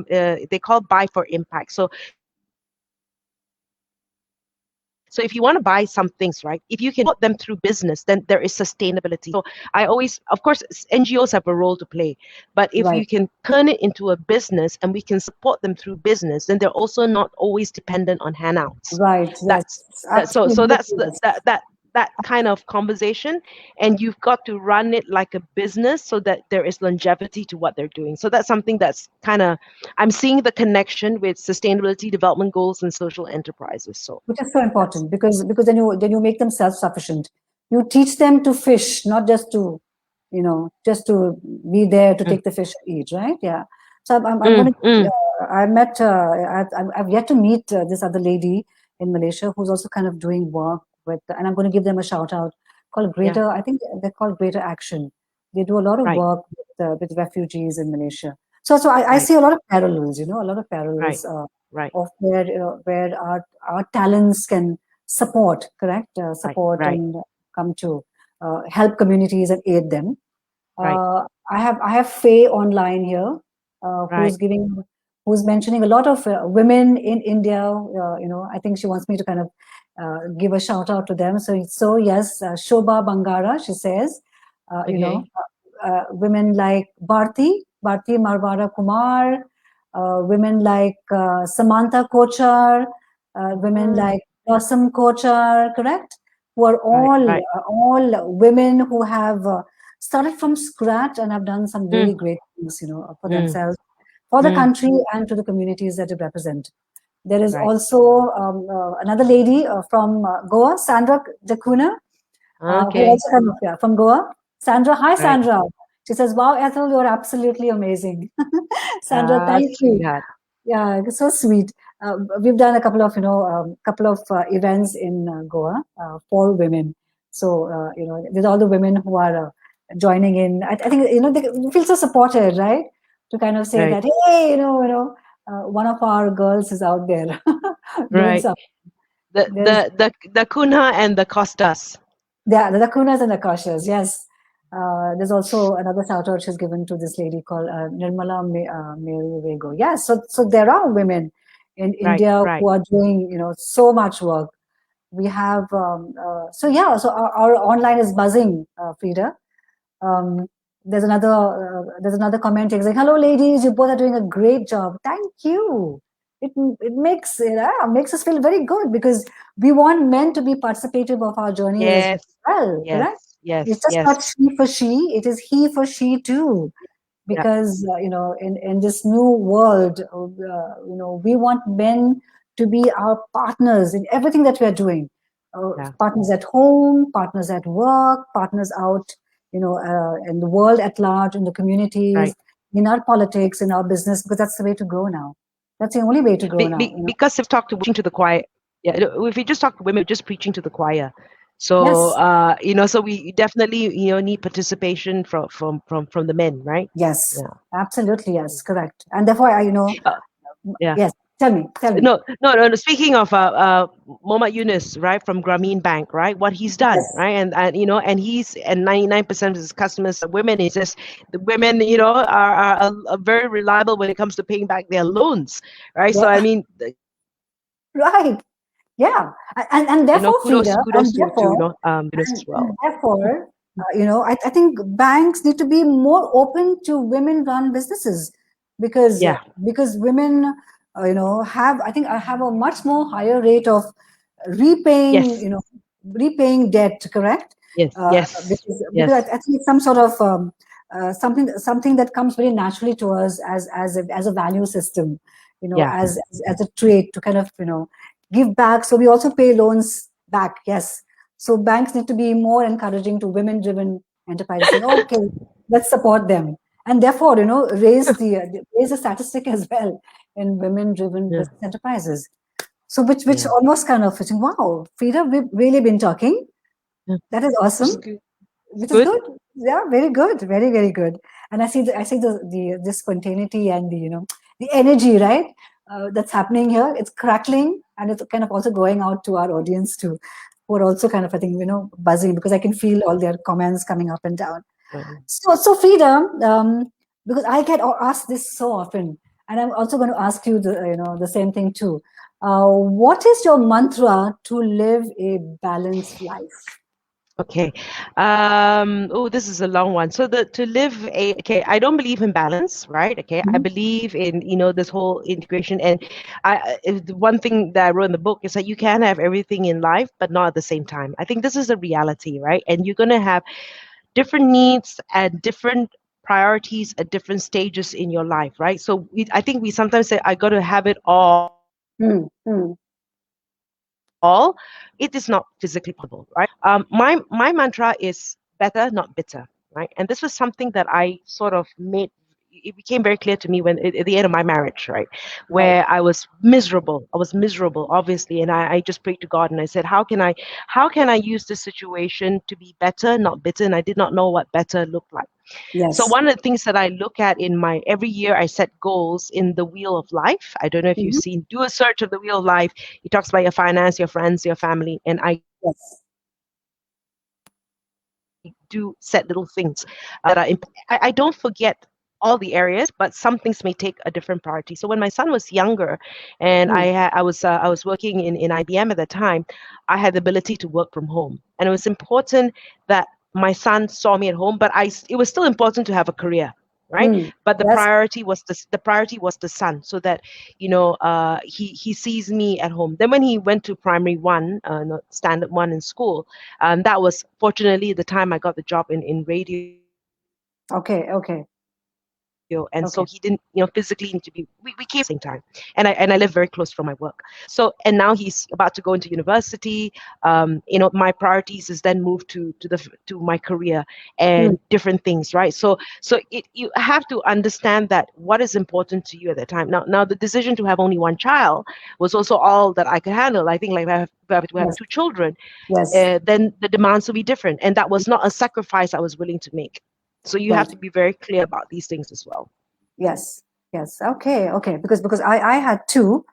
they call Buy for Impact. So if you want to buy some things, right, if you can put them through business, then there is sustainability. So I always, of course, NGOs have a role to play, but if Right. you can turn it into a business and we can support them through business, then they're also not always dependent on handouts. Right. Yes. That's so Absolutely. that's that kind of conversation, and you've got to run it like a business so that there is longevity to what they're doing. So that's something that's kind of, I'm seeing the connection with sustainability, development goals, and social enterprises. So Which is so that's important, because then you make them self-sufficient. You teach them to fish, not just to be there to mm, take the fish and eat, right? Yeah. So I'm mm, going to. mm, I met. I've yet to meet this other lady in Malaysia who's also kind of doing work with, and I'm going to give them a shout out, called yeah, Greater. I think they're called Greater Action. They do a lot of right, work with refugees in Malaysia. So I right, see a lot of parallels. A lot of right, parallels. right, Of where our talents can support, correct? right, Support right, and come to help communities and aid them. right, I have Faye online here, right, who's mentioning a lot of women in India. I think she wants me to kind of give a shout out to them. So yes, Shobha Bangara, she says, okay, women like Bharti Marwara Kumar, women like Samantha Kochar, women mm, like Blossom Kochar, correct? Who are right, all right, women who have started from scratch and have done some mm, really great things, for mm, themselves, for the mm, country, and to the communities that they represent. There is right, also another lady from Goa, Sandra Jacuna, who okay, also come up here from Goa. Sandra, hi right, Sandra. She says, "Wow, Ethel, you're absolutely amazing." Sandra, thank you. sweetheart, Yeah, it's so sweet. We've done a couple of events in Goa for women. So with all the women who are joining in, I think they feel so supported, right? To kind of say right, that, hey, one of our girls is out there doing right. something. The There's the the Kunha and the Costas, the lacunas and the kashas, yes. There's also another shout out she's given to this lady called Nirmala Mary Vego. Yes, so there are women in right, India right, who are doing so much work. We have so yeah, so our online is buzzing, Frida. Um, there's another comment here saying, "Hello, ladies, you both are doing a great job. Thank you." It makes makes us feel very good because we want men to be participative of our journeys as Yes, well. Correct? yes, yes, It's just yes. not she for she; it is he for she too. Yep. Because in this new world, we want men to be our partners in everything that we are doing. Yeah. Partners at home, partners at work, partners out, in the world at large, in the communities, Right. in our politics, in our business, because that's the way to go now. That's the only way to go now. Because if talk to preaching to the choir, yeah, if we just talk to women, we're just preaching to the choir. So Yes, so we definitely need participation from the men, right? yes, Yeah. absolutely, yes, correct. And therefore, Uh, yeah. yes, tell me, tell me. No. Speaking of Mohammad Yunus, right, from Grameen Bank, right, what he's done, Yes, right, and he's and 99% of his customers are women. It's just the women, are very reliable when it comes to paying back their loans, right? So yeah, I mean, right. Yeah, and therefore, kudos Frida, kudos to Yunus as and well. therefore, I think banks need to be more open to women-run businesses because Yeah. women, have I think I have a much more higher rate of repaying, Yes. repaying debt. Correct? Yes. Uh, Yes. because Yes. I think it's some sort of something that comes very naturally to us as a value system, Yeah. as a trait to kind of give back. So we also pay loans back. Yes. So banks need to be more encouraging to women-driven enterprises, saying, "Okay, let's support them," and therefore, raise the statistic as well in women-driven Yeah. business enterprises. So which Yeah. almost kind of fitting. Wow, Frida, we've really been talking. Yeah. That is Which awesome. is good. Which is Good. good. Yeah, very good. Very, very good. And I see the spontaneity and the energy, right? That's happening here. It's crackling and it's kind of also going out to our audience too, who are also kind of, I think, buzzing because I can feel all their comments coming up and down. Um, So Frida, because I get asked this so often, and I'm also going to ask you the same thing too. What is your mantra to live a balanced life? Okay. Oh, this is a long one. So to live okay, I don't believe in balance, right? Okay. I Mhm. believe in, this whole integration. And the one thing that I wrote in the book is that you can have everything in life, but not at the same time. I think this is a reality, right? And you're going to have different needs and different priorities at different stages in your life, right? So I think we sometimes say, I got to have it all. Mm, mm, It is not physically possible, right? My mantra is better, not bitter, right? And this was something that I sort of made. It became very clear to me at the end of my marriage, right, right. where I was miserable. I was miserable, obviously, and I just prayed to God and I said, how can I use this situation to be better, not bitter? And I did not know what better looked like. So Yes. one of the things that I look at in my every year, I set goals in the Wheel of Life. I don't know if you've Mhm. seen, do a search of the Wheel of Life. It talks about your finance, your friends, your family, and I do Yes. set little things that are I don't forget all the areas, but some things may take a different priority. So when my son was younger, and Mm, I was working in IBM at the time, I had the ability to work from home, and it was important that my son saw me at home. But it was still important to have a career, right? mm. But Yes. the priority was the son, so that he sees me at home. Then when he went to primary one, no, standard one in school, that was fortunately the time I got the job in radio, and so he didn't Okay. Okay. physically need to be. We came at the Okay. same time, and I live very close from my work. And now he's about to go into university. My priorities is then moved to my career and Mm, different things, right? So you have to understand that what is important to you at that time. Now the decision to have only one child was also all that I could handle. I think, like, if we have yes. two children, Yes. then the demands will be different, and that was not a sacrifice I was willing to make. So you have Right. to be very clear about these things as well. Yes. Yes. Okay. Okay. Because I had two,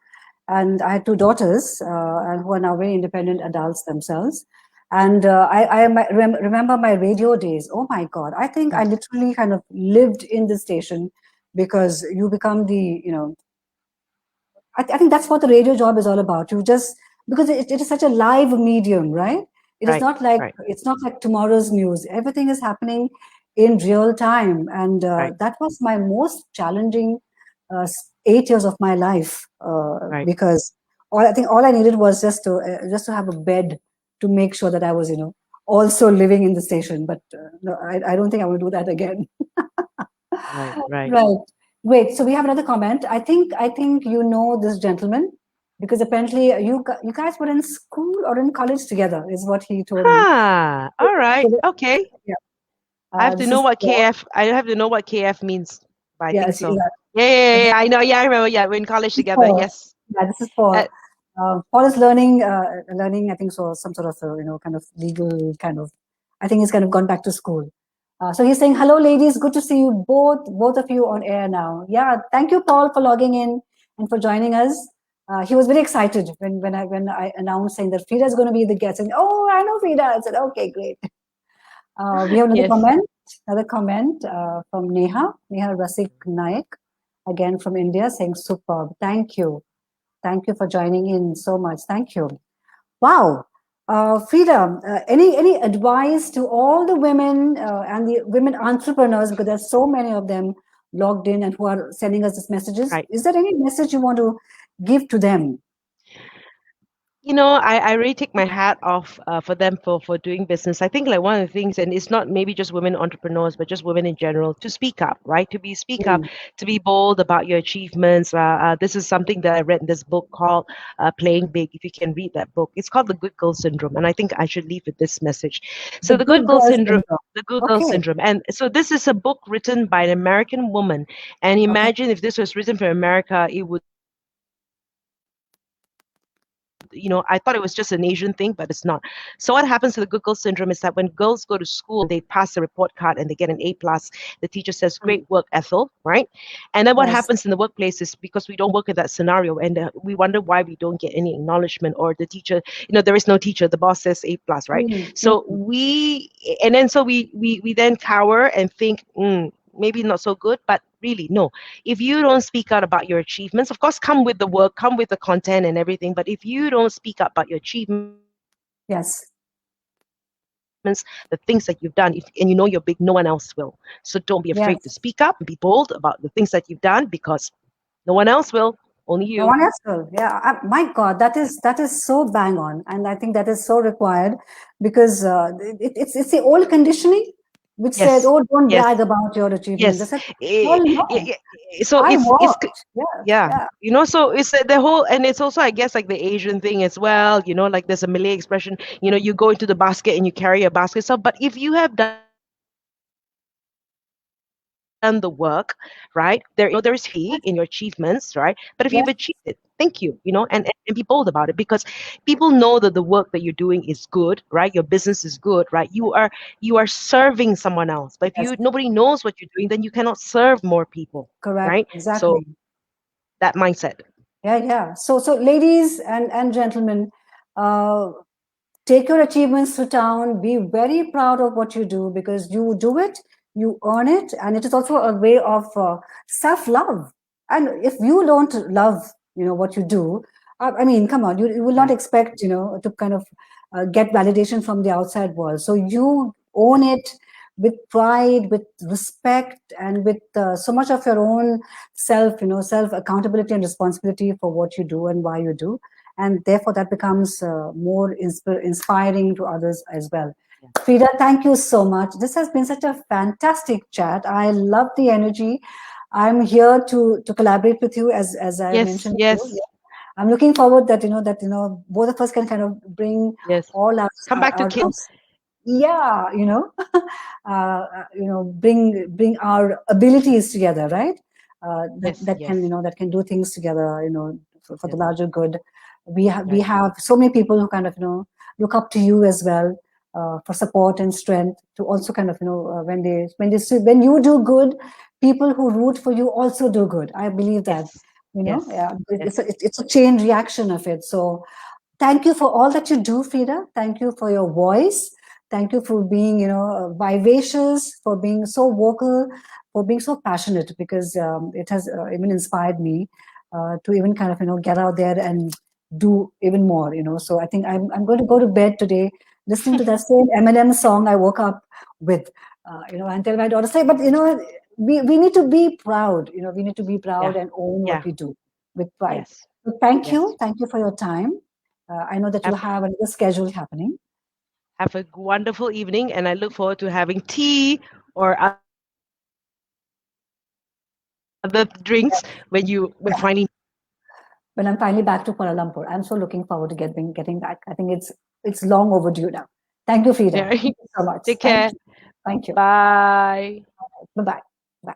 and I had two daughters, and who are now very independent adults themselves. And remember my radio days. Oh my God! I think I literally kind of lived in the station because you become I think that's what the radio job is all about. You just because it is such a live medium, right? It is Right, not like right. it's not like tomorrow's news. Everything is happening. in real time. And Right. that was my most challenging 8 years of my life, Right. because I think all I needed was just to have a bed to make sure that I was, also living in the station. But no, I don't think I will do that again. Right. Right. Right. Wait, so we have another comment. I think you know this gentleman because apparently you guys were in school or in college together, is what he told me. All right. Okay. Yeah. I have to This know is what Paul. KF. I have to know what KF means. But I think Yes, so. Yeah. I know. Yeah, I remember. Yeah, we're in college this is together. Paul. Yes. Yeah, this is Paul. Uh, Paul is learning. I think so, some sort of kind of legal kind of. I think he's kind of gone back to school. So he's saying, "Hello, ladies. Good to see you both of you on air now." Yeah, thank you, Paul, for logging in and for joining us. He was very excited when I announced saying that Frida is going to be the guest. And oh, I know Frida. I said, "Okay, great." We have yes. another comment from Neha Rasik Naik, again from India, saying, "Superb. Thank you. Thank you for joining in so much. Thank you." Wow. Frida, any advice to all the women and the women entrepreneurs, because there's so many of them logged in and who are sending us these messages? Right. Is there any message you want to give to them? I really take my hat off for them for doing business. I think like one of the things, and it's not maybe just women entrepreneurs, but just women in general, to speak up, right? Speak up, Mm, to be bold about your achievements. This is something that I read in this book called Playing Big. If you can read that book, it's called The Good Girl Syndrome, and I think I should leave with this message. the So the Good good Girl girls Syndrome. syndrome. The Good Girl Okay. Syndrome. And so this is a book written by an American woman. And Okay. imagine if this was written for America, it would I thought it was just an Asian thing, but it's not. So what happens to the good girl syndrome is that when girls go to school, they pass the report card and they get an A+, the teacher says, Mm, "Great work, Ethel," right? And then what yes. happens in the workplace is because we don't work in that scenario, and we wonder why we don't get any acknowledgement, or the teacher, there is no teacher. The boss says A+, right? Mm, So we then cower and think, maybe not so good, but really no. If you don't speak out about your achievements, of course, come with the work, come with the content and everything, but if you don't speak up about your achievements, yes. the things that you've done, and you know you're big, no one else will. So don't be afraid to Yes. speak up and be bold about the things that you've done, because no one else will, only No you. one else will. Yeah, my God, that is so bang on, and I think that is so required because it's the old conditioning which said, Yes, "Oh, don't yes, brag about your achievements." I yes. said, Eh, "Well, eh, no, so I it's worked." Yeah, yeah, yeah, so it's the whole, and it's also, I guess, like the Asian thing as well. Like there's a Malay expression, you go into the basket and you carry a basket. So but if you have done the work, right, there is fee in your achievements, right? But if you've yes, achieved it, thank you, yes, and be bold about it, because people know that the work that you're doing is good, right? Your business is good, right? You are serving someone else. But if nobody yes, knows what you're doing, then you cannot serve more people, right? correct, So exactly. that mindset. Yeah, yeah. So ladies and gentlemen, uh, take your achievements to town. Be very proud of what you do because you do it, you earn it, and it is also a way of self-love. And if you don't love, what you do, I mean, come on, you will not Right. expect, to kind of get validation from the outside world. So you own it with pride, with respect, and with so much of your own self, self accountability and responsibility for what you do and why you do, and therefore that becomes more inspiring to others as well. Yeah. Frida, thank you so much. This has been such a fantastic chat. I love the energy. I'm here to collaborate with you as I Yes, mentioned to you. yes, Yeah. I'm looking forward that both of us can kind of bring yes. all Come back to our kids. yeah, bring our abilities together, right? That Yes, that can yes, that can do things together, for the yes. larger good. We Right. have so many people who kind of look up to you as well, for support and strength to also kind of when you do good, people who root for you also do good. I believe that, Yes, yes, yeah, yes, it's a chain reaction of it. So thank you for all that you do, Frida. Thank you for your voice. Thank you for being, vivacious, for being so vocal, for being so passionate, because it has even inspired me to even kind of, get out there and do even more, So I think I'm going to go to bed today listening to that same Eminem song I woke up with. and tell my daughter, say, but we need to be proud. We need to be proud Yeah. and own what Yeah. we do with pride. Yes. So thank Yes. you for your time. I know that you Have have another schedule happening. have a wonderful evening, and I look forward to having tea or other drinks when you finally. When I'm finally back to Kuala Lumpur, I'm so looking forward to getting back. I think it's long overdue now. Thank you, Frida. Yeah. Thank you so much. Take Thank care. you. Thank you. Bye. Bye-bye. Bye.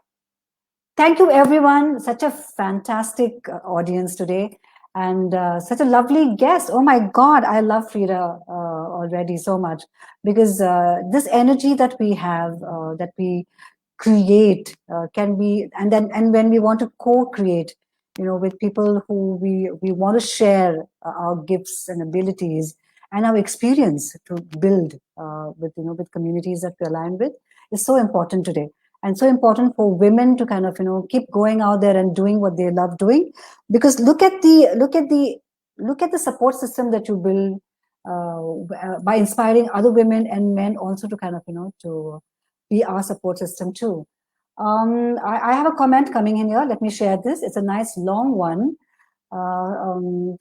Thank you, everyone. Such a fantastic audience today, and such a lovely guest. Oh my God, I love Frida already so much, because this energy that we have, that we create, can be, and when we want to co-create, with people who we want to share our gifts and abilities and our experience to build with communities that we align with, is so important today. And so important for women to kind of keep going out there and doing what they love doing, because look at the support system that you build by inspiring other women and men also to kind of to be our support system too. I have a comment coming in here. Let me share this. It's a nice long one.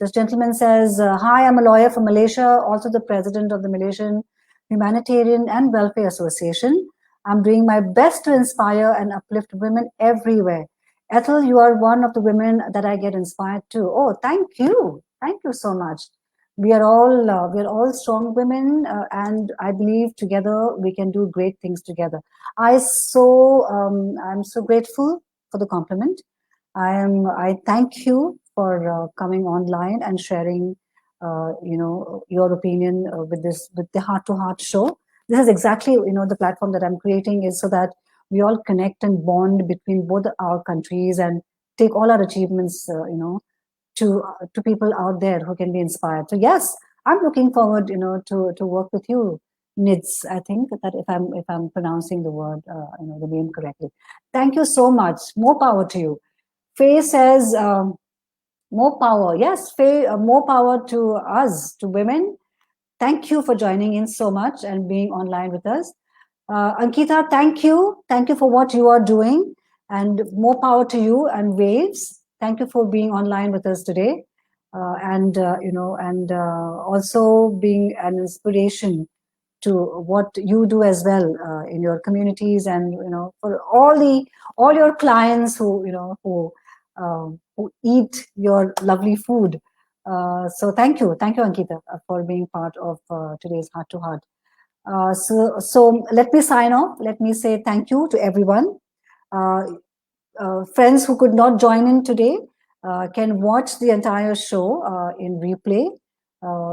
This gentleman says, hi, I'm a lawyer from Malaysia, also the president of the Malaysian Humanitarian and Welfare Association. I'm doing my best to inspire and uplift women everywhere. Ethel, you are one of the women that I get inspired to. Oh, thank you. Thank you so much. We are all strong women, and I believe together we can do great things together. I'm so grateful for the compliment. I thank you for coming online and sharing, your opinion with the Heart to Heart show. This is exactly the platform that I'm creating, is so that we all connect and bond between both our countries and take all our achievements, to people out there who can be inspired. So yes, I'm looking forward, to work with you, Nids. I think that if I'm pronouncing the word, the name correctly. Thank you so much. More power to you. Faye says, more power. Yes, Faye, more power to us, to women. Thank you for joining in so much and being online with us. Ankita, thank you. Thank you for what you are doing, and more power to you and Waves. Thank you for being online with us today, and also being an inspiration to what you do as well in your communities, and for all your clients who eat your lovely food. So thank you, Ankita, for being part of today's Heart to Heart. So let me sign off. Let me say thank you to everyone. Uh, Friends who could not join in today can watch the entire show in replay,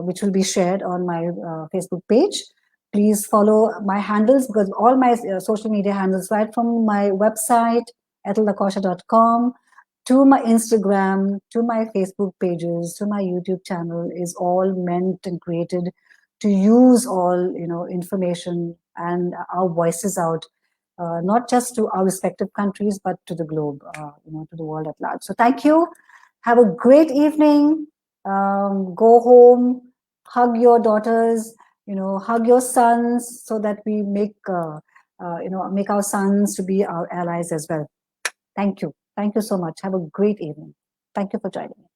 which will be shared on my Facebook page. Please follow my handles, because all my social media handles, right from my website, etheldacosta.com, to my Instagram, to my Facebook pages, to my YouTube channel, is all meant and created to use all information and our voices out, not just to our respective countries, but to the globe, to the world at large. So thank you. Have a great evening. Go home, hug your daughters, hug your sons, so that we make our sons to be our allies as well. Thank you. Thank you so much. Have a great evening. Thank you for joining me.